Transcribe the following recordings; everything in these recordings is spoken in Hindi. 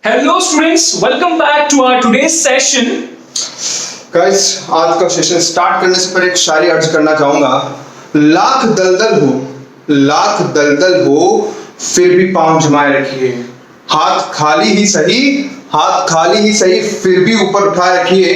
Hello students, welcome back to our today's session. Guys, आज का सेशन स्टार्ट करने से पहले एक शायरी अर्ज करना चाहूंगा। लाख दलदल हो फिर भी पांव जमाए रखिए, हाथ खाली ही सही फिर भी ऊपर उठाए रखिए।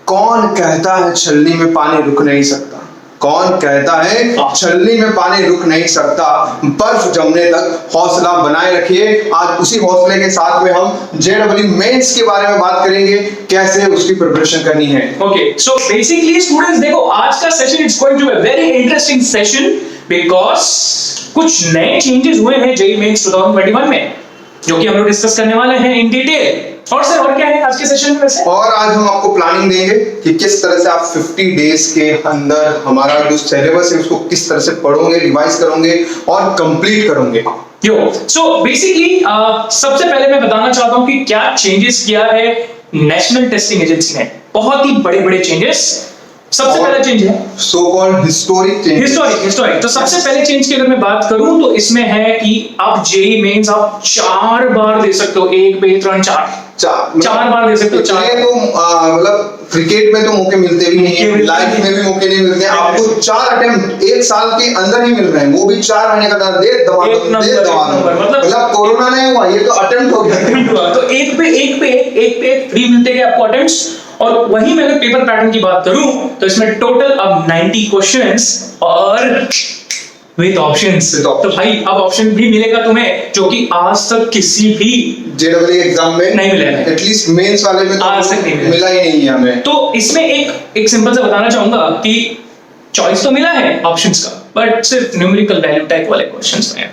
कौन कहता है छलनी में पानी रुक नहीं सकता, कौन कहता है छलनी में पानी रुक नहीं सकता। बर्फ जमने तक हौसला बनाए रखिए। आज उसी हौसले के साथ में हम JEE मेंस के बारे में बात करेंगे, कैसे उसकी प्रिपरेशन करनी है। Okay, so basically students देखो आज का session it's going to be very interesting session because कुछ नए चेंजेस हुए हैं JEE मेंस 2021 में जो कि हम लोग डिस्कस करने वाले हैं इन डिटेल। और सर और क्या है आज के सेशन में वैसे? और आज हम आपको प्लानिंग देंगे कि किस तरह से आप 50 डेज के अंदर हमारा जो सिलेबस है उसको किस तरह से पढ़ोगे, रिवाइज करोगे और कंप्लीट करोगे। सो बेसिकली सबसे पहले मैं बताना चाहता हूं कि क्या चेंजेस किया है नेशनल टेस्टिंग एजेंसी ने। बहुत ही बड़े बड़े चेंजेस। सबसे पहला चेंज है सो कॉल्ड हिस्टोरिक। तो सबसे पहले चेंज की अगर मैं बात करूं तो इसमें है कि आप JEE मेंस आप 4 बार दे सकते हो, 1 2 3 4 बार दे सकते हो। तो मतलब क्रिकेट में तो मौके मिलते भी नहीं है, लाइफ में भी मौके नहीं मिलते हैं। आपको 4 अटेम्प्ट 1 साल के अंदर ही मिल रहे हैं, वो भी 4 महीने का दवा मतलब कोरोना नहीं हुआ, ये तो अटेम्प्ट हो गया। तो एक पे एक फ्री मिलते गए आपको अटेम्प्ट्स। और वही मैं अगर पेपर पैटर्न की बात करूं तो इसमें टोटल अब 90 क्वेश्चंस और विद ऑप्शंस। तो भाई अब ऑप्शन भी मिलेगा तुम्हें जो कि आज तक किसी भी JEE एग्जाम में नहीं मिला है, एटलीस्ट मेंस वाले में तो आज तक नहीं मिला ही नहीं है हमें। तो इसमें एक सिंपल सा बताना चाहूंगा कि चॉइस तो मिला है ऑप्शंस का, बट सिर्फ न्यूमेरिकल वैल्यू टाइप वाले क्वेश्चंस में है।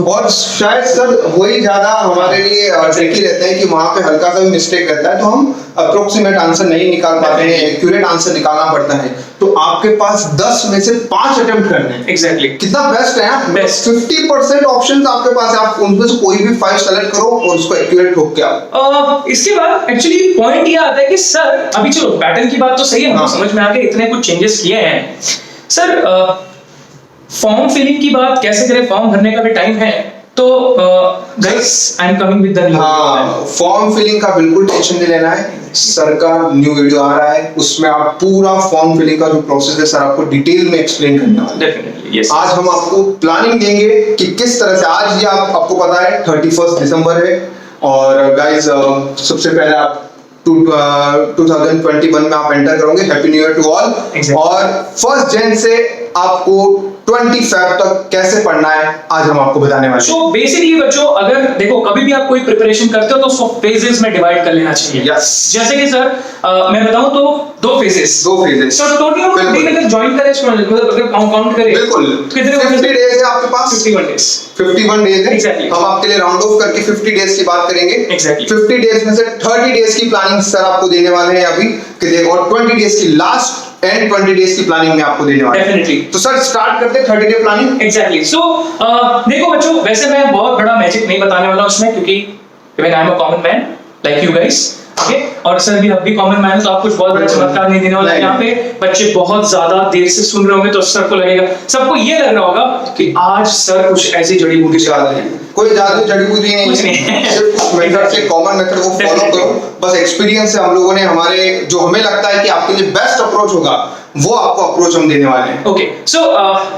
और शायद सर वही ज्यादा हमारे लिए ट्रिकी रहते हैं कि वहां पे हल्का सा भी मिस्टेक रहता है तो हम अप्रोक्सीमेट आंसर नहीं निकाल पाते हैं, एक्यूरेट आंसर निकालना पड़ता है। तो आपके पास 10 में से 5 अटेम्प्ट करने हैं। एग्जैक्टली कितना बेस्ट है, बेस्ट 50% ऑप्शंस आपके पास है, आप उनमें से कोई भी 5 सेलेक्ट करो और उसको एक्यूरेट ठोक के आओ। इसके बाद एक्चुअली पॉइंट ये आता है कि सर अभी चलो पैटर्न की बात तो सही है, हाँ। समझ में आ गया इतने कुछ चेंजेस किए हैं सर। फॉर्म फिलिंग की बात कैसे करें, फॉर्म भरने का भी टाइम है तो guys I am coming with the new. Form filling का बिल्कुल टेंशन नहीं लेना है, सर का न्यू वीडियो आ रहा है, उसमें आप पूरा फॉर्म फिलिंग का जो प्रोसेस है सर आपको डिटेल में एक्सप्लेन करने वाले हैं। Definitely yes. आज हम आपको प्लानिंग देंगे कि किस तरह से आज ये आपको पता है 31 दिसंबर है और गाइस सबसे पहले आप 2021 में आप एंटर करोगे। Happy new year to all. और 1 जनवरी से आपको 20 फेब तक कैसे पढ़ना है आज हम आपको बताने वाले हैं। So बेसिकली बच्चों अगर देखो कभी भी आप कोई प्रिपरेशन करते हो तो उसको फेजेस में डिवाइड कर लेना चाहिए। yes. जैसे कि सर मैं बताऊं तो 2 फेजेस। तो टोटल हम अगर ज्वाइन करें मतलब अगर काउंट करें बिल्कुल कितने 50 डेज है आपके पास, 51 डेज है। Exactly. हम आपके लिए राउंड ऑफ करके 50 डेज की बात करेंगे। Exactly. 50 डेज में से 30 डेज की प्लानिंग सर आपको देने वाले हैं अभी कि देखो, और 20 डेज की लास्ट एंड 20 डेज की प्लानिंग में आपको देने वाले हैं। डेफिनेटली। तो सर स्टार्ट करते हैं 30 डे प्लानिंग। एग्जैक्टली। सो देखो बच्चों वैसे मैं बहुत बड़ा मैजिक नहीं बताने वाला हूं इसमें क्योंकि even I am a common man like you guys, okay. और सर भी अब भी कॉमन मैन तो आप कुछ बहुत बड़ा चमत्कार नहीं देने वाला है। यहाँ पे बच्चे बहुत ज्यादा देर से सुन रहे होंगे तो सर को लगेगा, सबको ये लग रहा होगा कि आज सर कुछ ऐसी जड़ी बूटी चला रहे हैं। कोई जादू जड़ी बूटी नहीं है, सिर्फ कुछ मेथड से कॉमन मेथड को फॉलो करो। बस एक्सपीरियंस से हम लोगों ने हमारे जो हमें लगता है कि आपके लिए बेस्ट अप्रोच होगा वो आपको अप्रोच हम देने वाले हैं। Okay so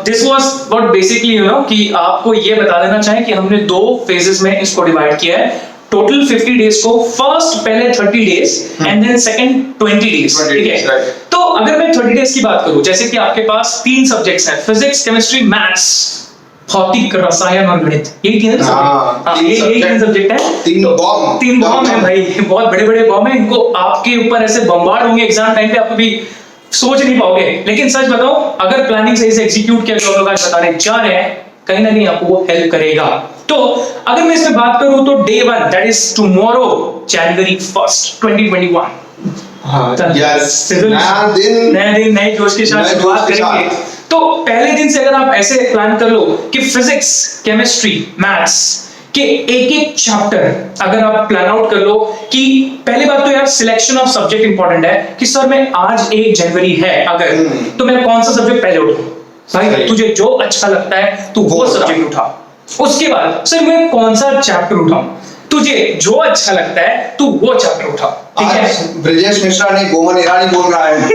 this was what basically you know कि आपको ये बता देना चाहे कि हमने 2 फेजेस में इसको डिवाइड किया है। टोटल 50 डेज को फर्स्ट पहले 30 days and then second 20 days, ठीक है। तो अगर मैं 30 डेज की बात करूं, जैसे कि आपके पास 3 सब्जेक्ट्स हैं, फिजिक्स, केमिस्ट्री, मैथ्स, भौतिक, रसायन और गणित। ये 3 सब्जेक्ट है। 3 बॉम्ब है भाई, बहुत बड़े बड़े बॉम्ब है। इनको आपके ऊपर ऐसे बम्बार्ड होंगे एग्जाम टाइम पे, आप कभी सोच नहीं पाओगे। लेकिन सच बताओ अगर प्लानिंग सही से एग्जीक्यूट किया जो हम लोग आज बताने जा रहे हैं कहीं ना कहीं आपको वो हेल्प करेगा। तो अगर मैं इसमें बात करूं तो day 1 that is tomorrow January 1st 2021। नया दिन नए जोश के साथ शुरुआत करेंगे। तो पहले दिन से अगर आप ऐसे प्लान कर लो कि फिजिक्स, केमिस्ट्री, मैथ्स कि एक चैप्टर अगर आप प्लान आउट कर लो कि पहली बात तो यार सिलेक्शन ऑफ सब्जेक्ट इंपॉर्टेंट है कि सर मैं आज 1 जनवरी है अगर तो मैं कौन सा सब्जेक्ट पहले उठाऊं। भाई तुझे जो अच्छा लगता है तू वो सब्जेक्ट उठा। उसके बाद सर मैं कौन सा चैप्टर उठाऊं। तुझे जो अच्छा लगता है तू वो चैप्टर उठा, ठीक है? आज ब्रजेश मिश्रा नहीं बोमन ईरानी बोल रहा है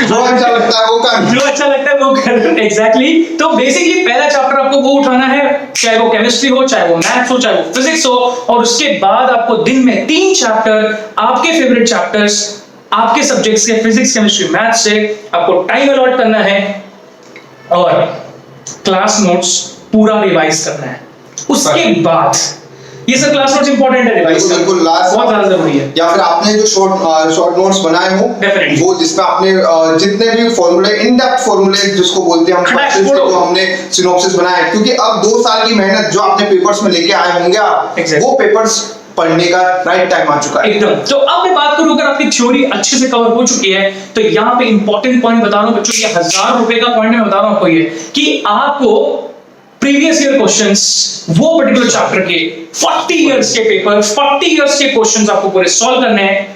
जो अच्छा लगता है वो कर, जो अच्छा लगता है वो कर। एग्जैक्टली। तो बेसिकली पहला चैप्टर आपको वो उठाना है, चाहे वो केमिस्ट्री हो, चाहे वो मैथ्स हो, चाहे वो फिजिक्स हो, और उसके बाद आपको दिन में 3 चैप्टर आपके फेवरेट चैप्टर्स आपके सब्जेक्ट्स के फिजिक्स, केमिस्ट्री, मैथ्स से आपको टाइम अलॉट करना है और क्लास नोट्स पूरा रिवाइज करना है। उसके बाद ये सब क्लास नोट्स इंपॉर्टेंट है रिवाइज करना, बिल्कुल लास्ट बहुत ज्यादा जरूरी है। या फिर आपने जो शॉर्ट नोट्स बनाए हो Definitely. वो जिसमें आपने जितने भी फॉर्मूले इन डेप्थ फॉर्मूले जिसको बोलते हैं हम खटाक क्वेश्चंस फोड़ो। जो हमने सिनॉप्सिस बनाया है, क्योंकि अब 2 साल की मेहनत जो आपने पेपर्स में लेके आए होंगे आप, Exactly. वो पेपर्स पढ़ने का राइट टाइम आ चुका है एकदम। तो अब मैं बात करूं, अगर आपकी थ्योरी अच्छे से कवर हो चुकी है तो यहाँ पे इंपॉर्टेंट पॉइंट बता रहा हूं बच्चों, ये 1000 रुपए का पॉइंट मैं बता रहा हूं आपको, ये कि आपको प्रीवियस ईयर क्वेश्चंस वो पर्टिकुलर चैप्टर के 40 इयर्स के पेपर, 40 इयर्स के क्वेश्चंस आपको पूरे सॉल्व करने हैं।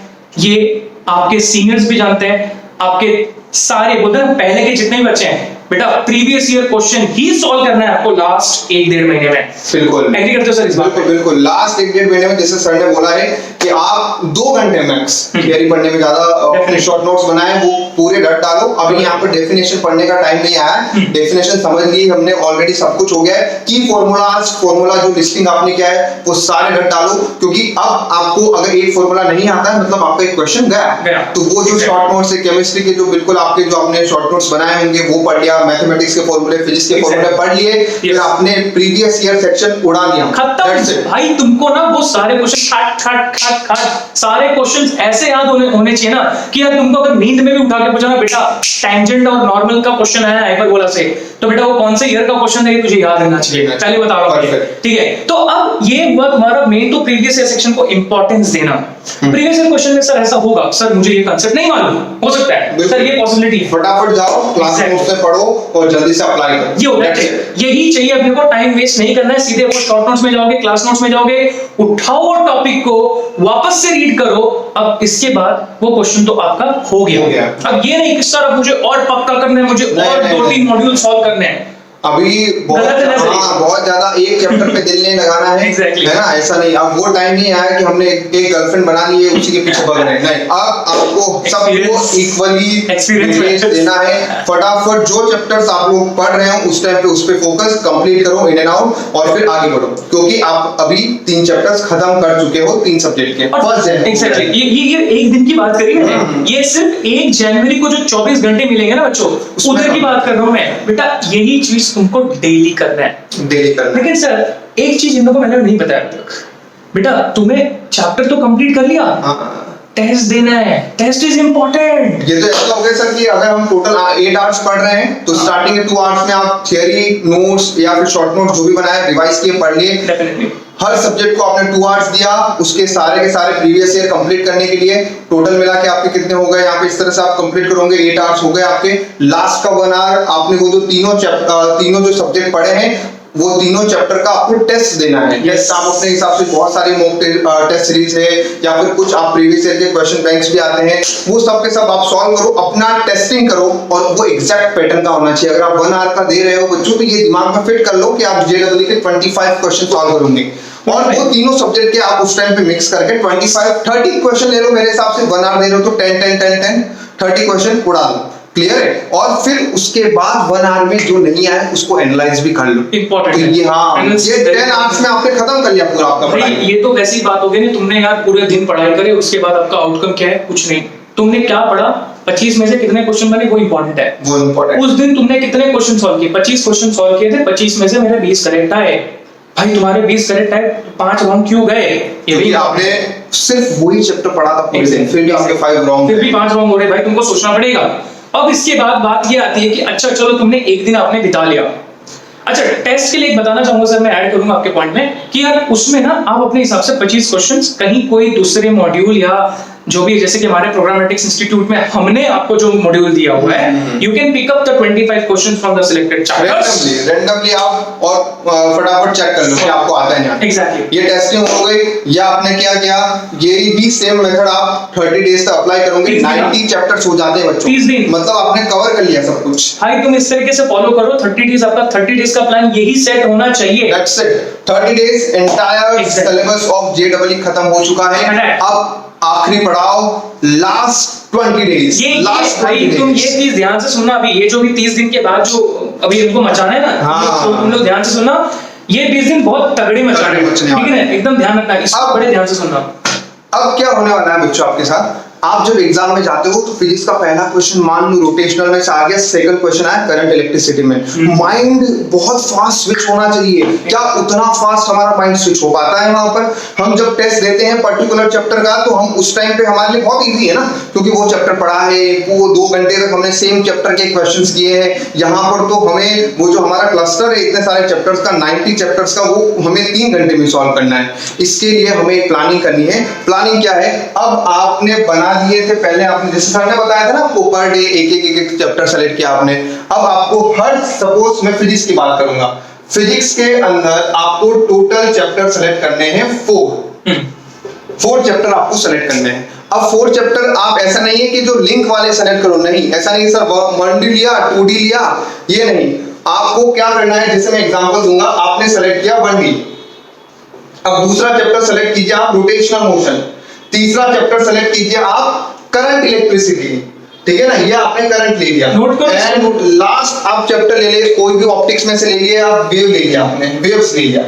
ये आपके सीनियर्स भी जानते हैं, आपके सारे बोलते हैं पहले के जितने भी बच्चे हैं, बेटा प्रीवियस ईयर क्वेश्चन ही सॉल्व करना है आपको लास्ट 1-1.5 महीने में। बिल्कुल एग्री करते हो सर इस बात बिल्कुल बिल्कुल लास्ट 1-1.5 महीने में, जैसे सर ने बोला है कि आप 2 घंटे मैक्स थियरी पढ़ने में ज्यादा अपने शॉर्ट नोट्स बनाए वो पूरे रट डालो। अभी यहाँ पर डेफिनेशन पढ़ने का टाइम नहीं आया है, डेफिनेशन समझ ली हमने ऑलरेडी, सब कुछ हो गया है। की फॉर्मूला जो लिस्टिंग आपने क्या है वो सारे रट डालो, क्योंकि अब आपको अगर एक फॉर्मूला नहीं आता है मतलब आपका एक क्वेश्चन गया, तो वो जो शॉर्ट नोट्स है केमिस्ट्री के जो बिल्कुल आपके जो आपने शॉर्ट नोट्स बनाए होंगे वो पढ़ लिया, मैथमेटिक्स के फॉर्मूले, फिजिक्स के फॉर्मूले पढ़ लिए, फिर आपने प्रीवियस ईयर सेक्शन उड़ा लिया, खत्म भाई। तुमको ना वो सारे क्वेश्चन सारे क्वेश्चंस ऐसे याद होने चाहिए ना कि यार तुमको अगर नींद में भी उठा के पूछा ना बेटा टेंजेंट और नॉर्मल का क्वेश्चन आया हाइपरबोला से, तो बेटा वो कौन से ईयर का क्वेश्चन है तुझे याद रहना चाहिए, पहले बता रहा हूं, ठीक है? तो अब ये हुआ तुम्हारा मेन, तो प्रीवियस ईयर सेक्शन को इंपॉर्टेंस देना। प्रीवियस ईयर क्वेश्चन में सर ऐसा होगा, सर मुझे ये कांसेप्ट नहीं मालूम, हो सकता है सर, ये पॉसिबिलिटी है, फटाफट जाओ क्लास नोट्स में पढ़ो और जल्दी से अप्लाई करो। ये होना चाहिए, यही चाहिए अपने को, टाइम वेस्ट नहीं करना है, सीधे वो शॉर्ट नोट्स में जाओगे, क्लास नोट्स में जाओगे, उठाओ वो टॉपिक को वापस से रीड करो। अब इसके बाद वो क्वेश्चन तो आपका हो गया। अब ये नहीं कि सर अब मुझे और पक्का करना है, मुझे और 2-3 मॉड्यूल सॉल्व करने हैं। अभी बहुत ज्यादा एक चैप्टर पे दिल नहीं लगाना है, Exactly. है ना? ऐसा नहीं, अब वो टाइम नहीं आया कि हमने एक गर्लफ्रेंड बना ली है उसी के पीछे भाग रहे हैं, नहीं। अब आपको सबको इक्वली एक्सपीरियंस देना है। फटाफट जो चैप्टर्स आप लोग पढ़ रहे हो उस टाइम पे उस पे फोकस, कंप्लीट करो इन एंड आउट और फिर आगे बढ़ो, क्योंकि आप अभी 3 चैप्टर्स खत्म कर चुके हो 3 सब्जेक्ट के। एग्जैक्टली, ये एक दिन की बात करी है, ये सिर्फ 1 जनवरी को जो 24 घंटे मिलेंगे ना बच्चों, उधर की बात कर रहा हूं मैं। बेटा यही चीज तुमको डेली करना है, डेली करना है। लेकिन सर एक चीज इन लोगों को मैंने नहीं बताया अब तक, बेटा तुम्हें चैप्टर तो कंप्लीट कर लिया, टेस्ट देना है, टेस्ट इज इंपॉर्टेंट। ये तो ऐसा हो गया सर कि अगर हम टोटल 8 आवर्स पढ़ रहे हैं तो स्टार्टिंग के 2 आवर्स में आप थियरी नोट्स या फिर शॉर्ट नोट्स जो भी बनाए रिवाइज किए, पढ़ लिए। डेफिनेटली हर सब्जेक्ट को आपने 2 आवर्स दिया, उसके सारे के सारे प्रीवियस ईयर कंप्लीट करने के लिए। टोटल मिला के आपके कितने हो गए यहाँ पे, इस तरह से आप कंप्लीट करोगे 8 आवर्स हो गए आपके। लास्ट का 1 आवर आपने वो जो तीनों जो सब्जेक्ट पढ़े हैं वो तीनों चैप्टर का आपको टेस्ट देना है। टेस्ट आप अपने हिसाब से बहुत सारे मॉक टेस्ट सीरीज है या फिर कुछ आप प्रीवियस ईयर के क्वेश्चन बैंक्स भी आते हैं, वो सब के सब आप सॉल्व करो, अपना टेस्टिंग करो और वो एग्जैक्ट पैटर्न का होना चाहिए। अगर आप 1 आवर का दे रहे हो बच्चों तो ये दिमाग में फिट कर लो कि आप जेईई के 25 क्वेश्चन सॉल्व करोगे और वो तीनों सब्जेक्ट के आप उस टाइम पे मिक्स करके 25-30 क्वेश्चन ले लो। मेरे हिसाब से 1 आवर दे रहे हो तो 10-10-10-10 30 क्वेश्चन उड़ा लो, क्लियर है? और फिर उसके बाद 1 आवर में जो नहीं आया उसको एनालाइज भी कर लो। इंपॉर्टेंट है ये हाँ, ये 10 आवर्स में आपने खत्म कर लिया पूरा आपका पढ़ाई। ये तो वैसी बात हो गई ना, तुमने यार पूरे दिन पढ़ाई करे, उसके बाद आपका आउटकम क्या है? कुछ नहीं। तुमने क्या पढ़ा, 25 में से कितने क्वेश्चन बने वो इंपॉर्टेंट है। वो इंपॉर्टेंट, उस दिन तुमने कितने क्वेश्चन सॉल्व किए? 25 क्वेश्चन सॉल्व किए थे, 25 में से मेरे 20 करेक्ट आए। भाई तुम्हारे 20 करेक्ट आए, 5 रॉन्ग क्यों गए? ये भी आपने सिर्फ वही चैप्टर पढ़ा था पूरे दिन, फिर भी आपके 5 रॉन्ग, फिर भी 5 रॉन्ग हो रहे। भाई तुमको सोचना पड़ेगा। अब इसके बाद बात ये आती है कि अच्छा चलो तुमने एक दिन आपने बिता लिया, अच्छा टेस्ट के लिए एक बताना चाहूंगा सर, मैं ऐड करूंगा आपके पॉइंट में कि यार उसमें ना आप अपने हिसाब से 25 क्वेश्चंस कहीं कोई दूसरे मॉड्यूल या जो भी जैसे कि हमारे प्रोग्रामेटिक्स इंस्टीट्यूट में हमने आपको जो मॉड्यूल दिया हुआ है, you can pick up the 25 questions from the selected chapters randomly आप और फटाफट चेक कर लो कि आपको आता है नहीं आता। एग्जैक्टली। ये टेस्टिंग हो गई, या आपने क्या किया, ये भी सेम मेथड आप 30 डेज तक अप्लाई करोगे, 90 चैप्टर्स हो जाते हैं बच्चों, 30 दिन। मतलब आपने कवर कर लिया सब कुछ। भाई तुम इस तरीके से फॉलो करो, 30 डेज आपका 30 डेज का प्लान यही सेट होना चाहिए। That's it. 30 days entire syllabus of JEE खत्म हो चुका है। अब आखिरी पड़ाव लास्ट 20 days। ये लास्ट भाई तुम ये चीज ध्यान से सुनना, अभी ये जो भी 30 दिन के बाद जो अभी इनको मचाना है ना, हाँ। तो तुम लोग ध्यान से सुनना, ये 20 दिन बहुत तगड़े मचाने हैं, ठीक है ना, एकदम ध्यान रखना, इसको बड़े ध्यान से सुनना। अब क्या होने वाला है बच्चों आपके साथ, आप जब एग्जाम में जाते हो तो फिजिक्स का पहला क्वेश्चन मान लो रोटेशनल में से आ गया, सेकंड क्वेश्चन आया करंट इलेक्ट्रिसिटी में। माइंड बहुत फास्ट स्विच होना चाहिए। क्या उतना फास्ट हमारा माइंड स्विच हो पाता है वहां पर? हम जब टेस्ट देते हैं पर्टिकुलर चैप्टर का, तो हम उस टाइम पे हमारे लिए बहुत इजी है ना, क्योंकि वो चैप्टर पढ़ा है, वो 2 घंटे तक हमने सेम चैप्टर के क्वेश्चंस किए हैं। यहाँ पर तो हमें वो जो हमारा क्लस्टर है इतने सारे चैप्टर्स का, 90 चैप्टर्स का, वो हमें 3 घंटे में सॉल्व करना है। इसके लिए हमें एक प्लानिंग करनी है। प्लानिंग क्या है, अब आपने बना दिए थे पहले, आपने जैसे सर ने बताया था ना, आपको पर डे एक चैप्टर सेलेक्ट किया आपने। अब आपको हर, सपोज मैं फिजिक्स की बात करूंगा, फिजिक्स के अंदर आपको टोटल चैप्टर सेलेक्ट करने हैं 4 चैप्टर आपको सेलेक्ट करने हैं। अब 4 चैप्टर आप, ऐसा नहीं है कि जो लिंक वाले सेलेक्ट करो, नहीं, ऐसा नहीं सर 1D लिया 2D लिया, ये नहीं। आपको क्या करना है, जैसे मैं एग्जांपल दूंगा, आपने सेलेक्ट किया 1D, अब दूसरा चैप्टर सेलेक्ट कीजिए आप रोटेशनल मोशन, तीसरा चैप्टर सेलेक्ट कीजिए आप करंट इलेक्ट्रिसिटी, ठीक है ना, ये आपने करंट ले लिया। एंड लास्ट आप चैप्टर ले लिए, कोई भी ऑप्टिक्स में से ले लिया, आप वेव ले लिया, आपने वेव्स ले लिया।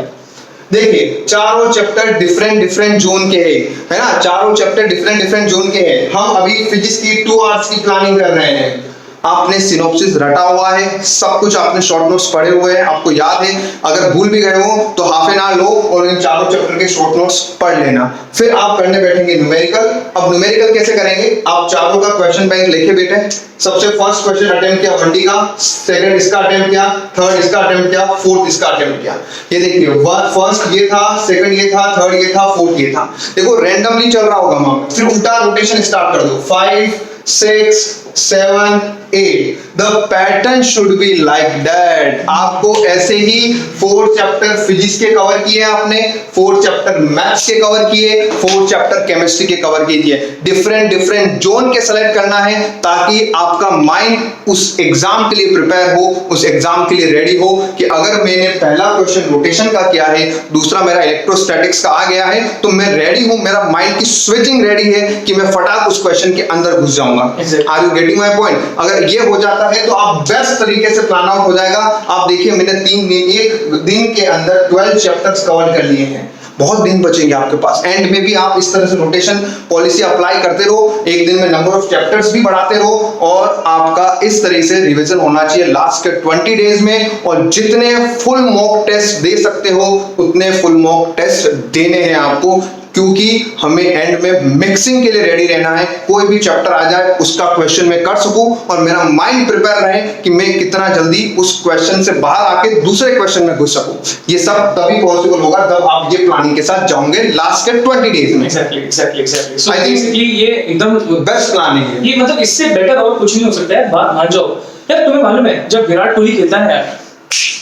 देखिए चारों चैप्टर डिफरेंट जोन के है ना, चारों चैप्टर डिफरेंट जोन के हैं। हम अभी फिजिक्स की 2 आवर्स की प्लानिंग कर रहे हैं। आपने सिनॉप्सिस रटा हुआ है, सब कुछ आपने शॉर्ट नोट्स पढ़े हुए हैं, आपको याद है। अगर भूल भी गए हो तो हाफ एन आवर लो और इन चारों चैप्टर के शॉर्ट नोट्स पढ़ लेना। फिर आप करने बैठेंगे न्यूमेरिकल। अब न्यूमेरिकल कैसे करेंगे, आप चारों का क्वेश्चन बैंक लेके बैठे, सबसे फर्स्ट क्वेश्चन अटेम्प्ट किया 1D का, सेकंड इसका अटेम्प्ट किया, थर्ड इसका अटेम्प्ट किया, फोर्थ इसका अटेम्प्ट किया। ये देखिए फर्स्ट ये था, सेकंड ये था, थर्ड ये था, फोर्थ ये था। देखो रैंडमली चल रहा होगा वहां, फिर उल्टा रोटेशन स्टार्ट कर दो, 5 6 7 8। The pattern should be like that. आपको ऐसे ही 4 चैप्टर फिजिक्स के कवर किए आपने, 4 चैप्टर मैथ्स के कवर किए, 4 चैप्टर केमिस्ट्री के कवर किए। डिफरेंट जोन के सेलेक्ट करना है, ताकि आपका माइंड उस एग्जाम के लिए प्रिपेयर हो, उस एग्जाम के लिए रेडी हो कि अगर मैंने पहला क्वेश्चन रोटेशन का किया है, दूसरा मेरा इलेक्ट्रोस्टैटिक्स का आ गया है, तो मैं रेडी हूं, मेरा माइंड की स्विचिंग रेडी है कि मैं फटाक उस क्वेश्चन के अंदर घुस जाऊंगा। Are you getting my point? अगर ये हो जाता है तो आप बेस्ट तरीके से प्लान आउट हो जाएगा। आप देखिए मैंने 1 दिन के अंदर 12 चैप्टर्स कवर कर लिए हैं। बहुत दिन बचेंगे आपके पास। एंड में भी आप इस तरह से रोटेशन पॉलिसी अप्लाई करते रहो, एक दिन में नंबर ऑफ चैप्टर्स भी बढ़ाते रहो, और आपका इस तरह से रिवीजन होना चाहिए लास्ट के 20 डेज में। और जितने फुल मॉक टेस्ट दे सकते हो उतने फुल मॉक टेस्ट देने हैं आपको, क्योंकि हमें एंड में मिक्सिंग के लिए रेडी रहना है। कोई भी चैप्टर आ जाए उसका क्वेश्चन मैं कर सकूं और मेरा माइंड प्रिपेयर रहे कि मैं कितना जल्दी उस क्वेश्चन से बाहर आके दूसरे क्वेश्चन में घुस सकूं। ये सब तभी पॉसिबल होगा जब आप ये प्लानिंग के साथ जाओगे लास्ट के 20 डेज में। Exactly so I think basically ये एकदम बेस्ट प्लानिंग है। ये मतलब इससे बेटर और कुछ नहीं हो सकता है। बात मान जाओ यार, तुम्हें मालूम है जब विराट कोहली खेलता है यार,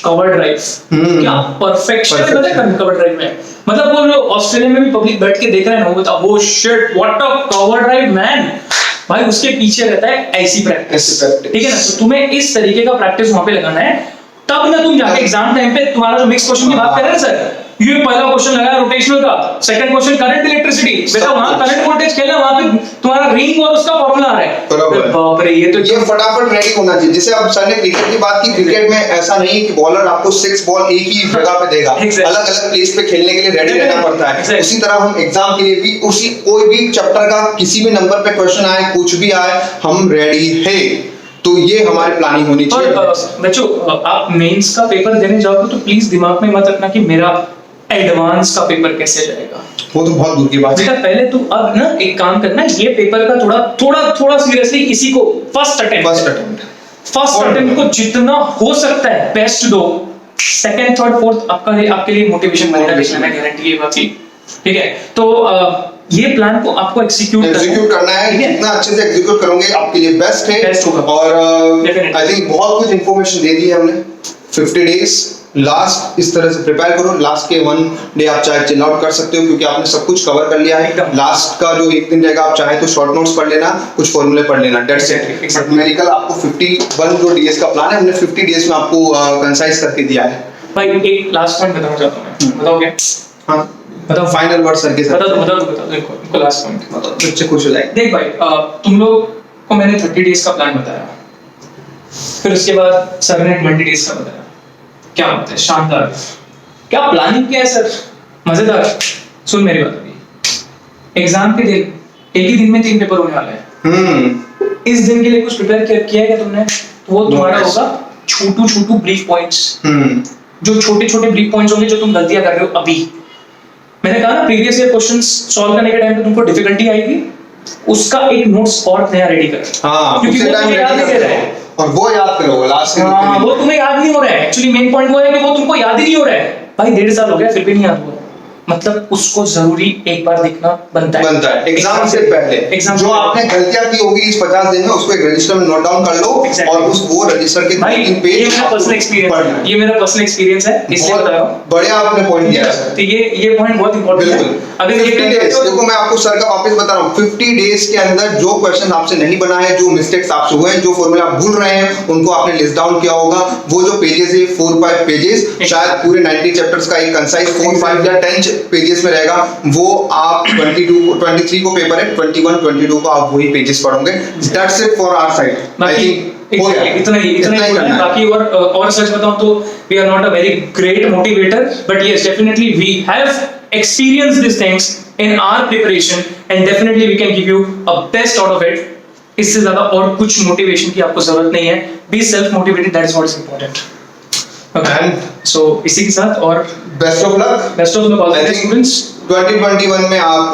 कवर ड्राइव क्या परफेक्शन है पता है कवर ड्राइव में। मतलब वो लोग ऑस्ट्रेलिया में भी पब्लिक बैठ के देख रहे हैं, वो वो shit what a cover drive man. भाई उसके पीछे रहता है ऐसी प्रैक्टिस, ठीक है ना। तो तुम्हें इस तरीके का प्रैक्टिस वहां पे लगाना है, तब ना तुम जाके एग्जाम टाइम पे तुम्हारा जो मिक्स क्वेश्चन की बात कर रहे हैं सर, ये पहला क्वेश्चन लगाया रोटेशनल का, सेकंड क्वेश्चन करंट इलेक्ट्रिसिटी, बेटा वहां करंट वोल्टेज खेलना, वहां पे तुम्हारा रिंग और उसका फार्मूला आ रहा है। बाप रे, ये तो ये फटाफट रेडी होना चाहिए। जैसे अब सर ने क्रिकेट की बात की, क्रिकेट में ऐसा नहीं कि बॉलर आपको 6 बॉल एक ही जगह पे देगा, अलग अलग प्लेस पे खेलने के लिए रेडी रहना पड़ता है। उसी तरह हम एग्जाम के लिए भी उसी कोई भी चैप्टर का किसी भी नंबर पे क्वेश्चन आए, कुछ भी आए, हम रेडी है। तो ये हमारी प्लानिंग होनी चाहिए। बच्चों आप मेंस का पेपर देने जाओगे तो प्लीज दिमाग में मत रखना कि मेरा एडवांस का पेपर कैसे जाएगा, वो तो बहुत दूर की बात है। बेटा पहले तुम अब ना एक काम करना, ये पेपर का थोड़ा सीरियसली इसी को फर्स्ट अटेम्प्ट को जितना हो सकता है बेस्ट दो। सेकंड थर्ड फोर्थ आपके लिए मोटिवेशन बनेगा, मैं गारंटी ये बात की, ठीक है। तो ये प्लान को आपको एग्जीक्यूट करना है। जितना अच्छे से एग्जीक्यूट करोगे आपके लिए बेस्ट है। बेस्ट होगा। और Definitely। आई थिंक बहुत कुछ इंफॉर्मेशन दे दी है हमने। 50 डेज लास्ट इस तरह से प्रिपेयर करो। लास्ट के 1 डे आप चाहे चिल आउट कर सकते हो क्योंकि आपने सब कुछ कवर कर लिया है। एकदम। लास्ट का जो एक दिन रहेगा आप चाहे तो शॉर्ट नोट्स पढ़ लेना, कुछ फॉर्मूले पढ़ लेना, डेट्स इट। बट मेडिकल आपको 51 जो डेज का प्लान है हमने 50 डेज में आपको कंसाइज करके दिया है। भाई एक लास्ट पॉइंट बताना चाहता हूँ मैं, बताओ क्या? हाँ बताओ। फाइनल वर्ड सर के साथ बता दो इनको लास्ट पॉइंट बताओ, बच्चे खुश हो जाएंगे। देख भाई, तुम लोग को मैंने 30 डेज का प्लान बताया, फिर उसके बाद सर ने 20 डेज का बताया। क्या बात है, शानदार। क्या प्लानिंग क्या है सर, मजेदार। सुन मेरी बात अभी, एग्जाम के दिन एक ही दिन में 3 पेपर होने वाले हैं। इस दिन के लिए कुछ प्रिपेयर किया है क्या तुमने? तो वो तुम्हारा होगा छोटू ब्रीफ पॉइंट्स। जो छोटे ब्रीफ पॉइंट्स होंगे जो तुम गलतियां कर रहे हो अभी। मैंने कहा ना प्रीवियस ईयर क्वेश्चंस सॉल्व करने के टाइम पे तुमको डिफिकल्टी आएगी, उसका एक नोट्स और नया रेडी कर। क्योंकि वो तुम्हें याद नहीं रह रहा है और वो याद करोगे लास्ट में। वो तुम्हें याद नहीं हो रहा है। एक्चुअली मेन पॉइंट वो है कि वो तुमको याद ही नहीं हो रहा है। भाई 1.5 साल हो गया फिर भी नहीं याद हुआ, मतलब उसको जरूरी एक बार देखना बनता है एग्जाम से पहले। एग्जाम जो आपने गलतियां की होगी इस 50 दिन में उसको एक रजिस्टर में नोट डाउन कर लो। और उस वो रजिस्टर के 3 पेज ये मेरा पर्सनल एक्सपीरियंस है इसलिए बता रहा हूं। बढ़िया आपने पॉइंट दिया है। तो ये पॉइंट बहुत इंपॉर्टेंट है। अगर ये देखो मैं आपको सर का वापस बता रहा हूं, 50 डेज के अंदर जो क्वेश्चन आपसे नहीं बना है, जो मिस्टेक्स आपसे हुए हैं, जो फॉर्मूला आप भूल रहे हैं उनको आपने लिस्ट डाउन किया होगा। वो जो पेजेस है 4-5 पेजेस, शायद पूरे 90 चैप्टर्स का एक कंसाइज 4-5 या 10 पेजेस में रहेगा। वो आप 23 को पेपर है, 21-22 को आप वही पेजेस पढ़ोगे। That's it for our side. I think इतना ही बाकी। और सच बताऊं तो we are not a very great motivator, but yes definitely we have experienced these things in our preparation and definitely we can give you a best out of it. इससे ज्यादा और कुछ मोटिवेशन की आपको जरूरत नहीं है। Be self motivated, that is what is important. Okay. And so इसी के साथ और best of luck all the students. 2021 में आप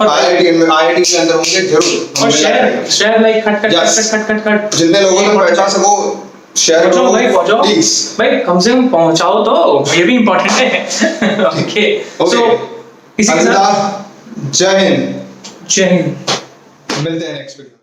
IIT के अंदर होंगे जरूर। और शेयर लाइक खट जितने लोगों तक पहुंचा सको शेयर करो भाई कम से कम पहुंचाओ तो, ये भी इंपॉर्टेंट है। ओके सो इसी के साथ जय हिंद। मिलते हैं नेक्स्ट वीडियो।